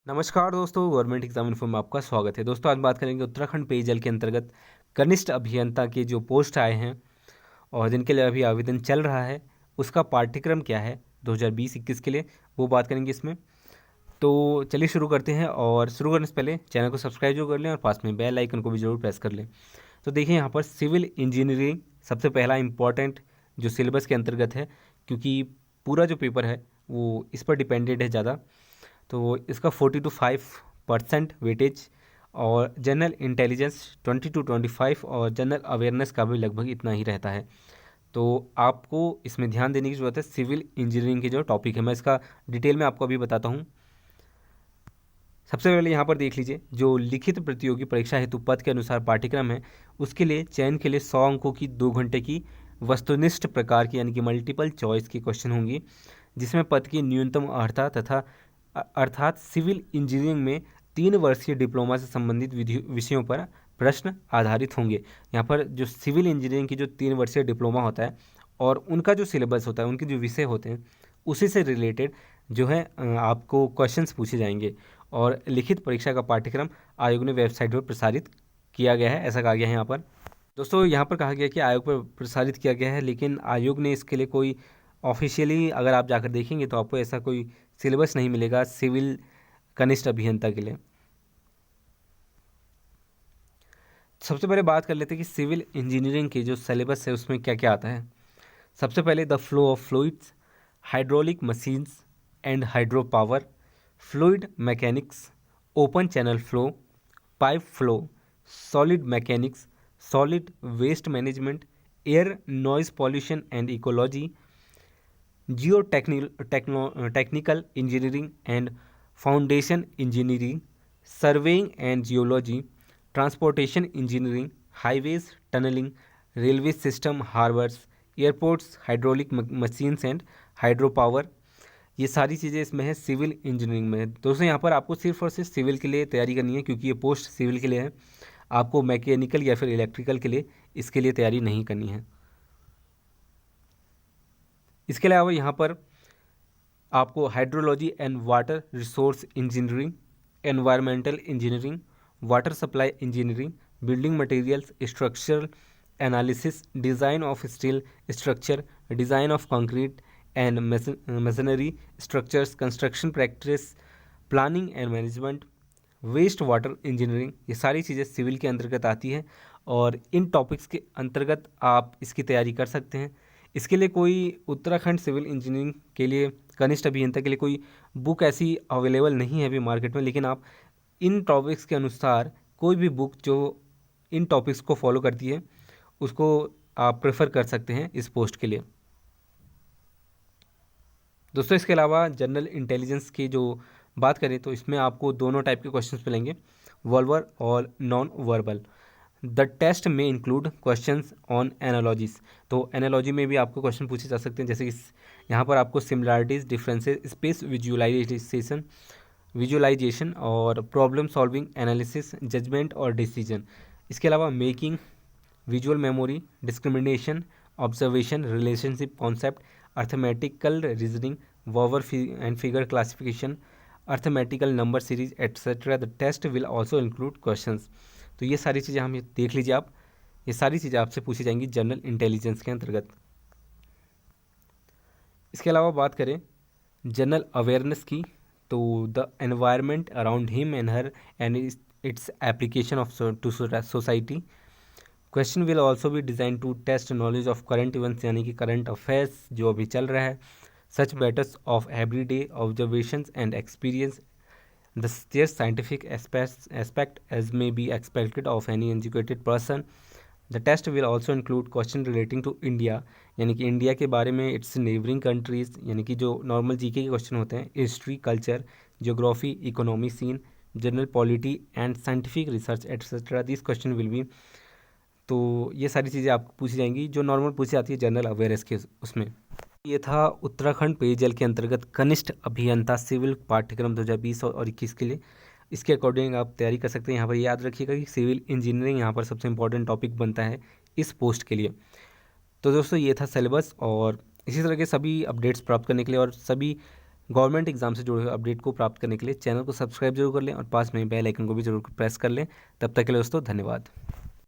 नमस्कार दोस्तों, government exam info में आपका स्वागत है। दोस्तों आज बात करेंगे उत्तराखंड पेयजल के अंतर्गत कनिष्ठ अभियंता के जो पोस्ट आए हैं और जिनके लिए अभी आवेदन चल रहा है, उसका पाठ्यक्रम क्या है 2020-21 के लिए, वो बात करेंगे इसमें। तो चलिए शुरू करते हैं। और शुरू करने से पहले चैनल को सब्सक्राइब जरूर कर लें और पास में बेल आइकन को भी जरूर प्रेस कर लें। तो देखिए यहाँ पर सिविल इंजीनियरिंग सबसे पहला इम्पॉर्टेंट जो सिलेबस के अंतर्गत है, क्योंकि पूरा जो पेपर है वो इस पर डिपेंडेड है ज़्यादा। तो इसका 40 to 5% वेटेज और जनरल इंटेलिजेंस 20 to 25 और जनरल अवेयरनेस का भी लगभग इतना ही रहता है। तो आपको इसमें ध्यान देने की ज़रूरत है। सिविल इंजीनियरिंग के जो टॉपिक है मैं इसका डिटेल में आपको अभी बताता हूँ। सबसे पहले यहाँ पर देख लीजिए, जो लिखित प्रतियोगी परीक्षा हेतु पद के अनुसार पाठ्यक्रम है, उसके लिए चयन के लिए 100 अंकों की 2 घंटे की वस्तुनिष्ठ प्रकार की यानी कि मल्टीपल चॉइस की क्वेश्चन होंगी, जिसमें पद की न्यूनतम अर्हता तथा अर्थात सिविल इंजीनियरिंग में 3 वर्षीय डिप्लोमा से संबंधित विषयों पर प्रश्न आधारित होंगे। यहाँ पर जो सिविल इंजीनियरिंग की जो 3 वर्षीय डिप्लोमा होता है और उनका जो सिलेबस होता है, उनके जो विषय होते हैं, उसी से रिलेटेड जो है आपको क्वेश्चंस पूछे जाएंगे। और लिखित परीक्षा का पाठ्यक्रम आयोग ने वेबसाइट पर प्रसारित किया गया है, ऐसा कहा गया है यहाँ पर। दोस्तों यहाँ पर कहा गया कि आयोग पर प्रसारित किया गया है, लेकिन आयोग ने इसके लिए कोई ऑफिशियली अगर आप जाकर देखेंगे तो आपको ऐसा कोई सिलेबस नहीं मिलेगा सिविल कनिष्ठ अभियंता के लिए। सबसे पहले बात कर लेते हैं कि सिविल इंजीनियरिंग के जो सिलेबस है उसमें क्या क्या आता है। सबसे पहले the flow of fluids, hydraulic machines and hydro power, fluid mechanics, open channel flow, pipe flow, solid mechanics, solid waste management, air noise pollution and ecology, geo technical engineering and foundation engineering, surveying and geology, transportation engineering, highways, tunnelling, railway system, harbours, airports, hydraulic machines and hydro power. ये सारी चीज़ें इसमें है civil engineering में। दोस्तों यहाँ पर आपको सिर्फ और सिर्फ सिविल के लिए तैयारी करनी है, क्योंकि ये पोस्ट सिविल के लिए है। आपको मैकेनिकल या फिर इलेक्ट्रिकल के लिए इसके लिए तैयारी नहीं करनी है। इसके अलावा यहाँ पर आपको hydrology and water resource engineering, environmental engineering, water supply engineering, building materials, structural analysis, design of steel structure, design of concrete and machinery structures, construction practice, planning and management, waste water engineering, ये सारी चीज़ें civil के अंतर्गत आती है और इन topics के अंतर्गत आप इसकी तैयारी कर सकते हैं। इसके लिए कोई उत्तराखंड सिविल इंजीनियरिंग के लिए कनिष्ठ अभियंता के लिए कोई बुक ऐसी अवेलेबल नहीं है अभी मार्केट में, लेकिन आप इन टॉपिक्स के अनुसार कोई भी बुक जो इन टॉपिक्स को फॉलो करती है उसको आप प्रेफर कर सकते हैं इस पोस्ट के लिए। दोस्तों इसके अलावा जनरल इंटेलिजेंस की जो बात करें तो इसमें आपको दोनों टाइप के क्वेश्चंस मिलेंगे, वर्बल और नॉन वर्बल। द टेस्ट में इंक्लूड क्वेश्चंस ऑन एनालॉजीज, तो एनालॉजी में भी आपको क्वेश्चन पूछे जा सकते हैं, जैसे कि यहाँ पर आपको सिमिलरिटीज, डिफरेंसेस, स्पेस विजुअलाइजेशन और प्रॉब्लम सॉल्विंग, एनालिसिस, जजमेंट और डिसीजन। इसके अलावा making, visual memory, discrimination, observation, relationship concept, arithmetical reasoning, verbal and figure classification, arithmetical number series etcetera. The test will also include questions. तो ये सारी चीज़ें हम देख लीजिए आप, ये सारी चीज़ें आपसे पूछी जाएंगी जनरल इंटेलिजेंस के अंतर्गत। इसके अलावा बात करें जनरल अवेयरनेस की, तो the environment around him and her and its application of to society. Question will also be design to test knowledge of current events, यानी कि करंट अफेयर्स जो अभी चल रहा है, such matters of everyday observations and experience, their scientific aspect as may be expected of any educated person. The test will also include question relating to India, यानी कि India के बारे में, इट्स नेबरिंग कंट्रीज, यानी कि जो normal GK के question होते हैं, history, culture, geography, economy, scene, general polity and scientific research et cetera. This question will be, तो ये सारी चीज़ें आपको पूछी जाएंगी जो नॉर्मल पूछी जाती है जनरल अवेयरनेस के उसमें। ये था उत्तराखंड पेयजल के अंतर्गत कनिष्ठ अभियंता सिविल पाठ्यक्रम 2020 और 21 के लिए। इसके अकॉर्डिंग आप तैयारी कर सकते हैं। यहाँ पर याद रखिएगा कि सिविल इंजीनियरिंग यहाँ पर सबसे इंपॉर्टेंट टॉपिक बनता है इस पोस्ट के लिए। तो दोस्तों ये था सिलेबस, और इसी तरह के सभी अपडेट्स प्राप्त करने के लिए और सभी गवर्नमेंट एग्जाम से जुड़े हुए अपडेट को प्राप्त करने के लिए चैनल को सब्सक्राइब जरूर कर लें और पास में बेल आइकन को भी जरूर प्रेस कर लें। तब तक के लिए दोस्तों धन्यवाद।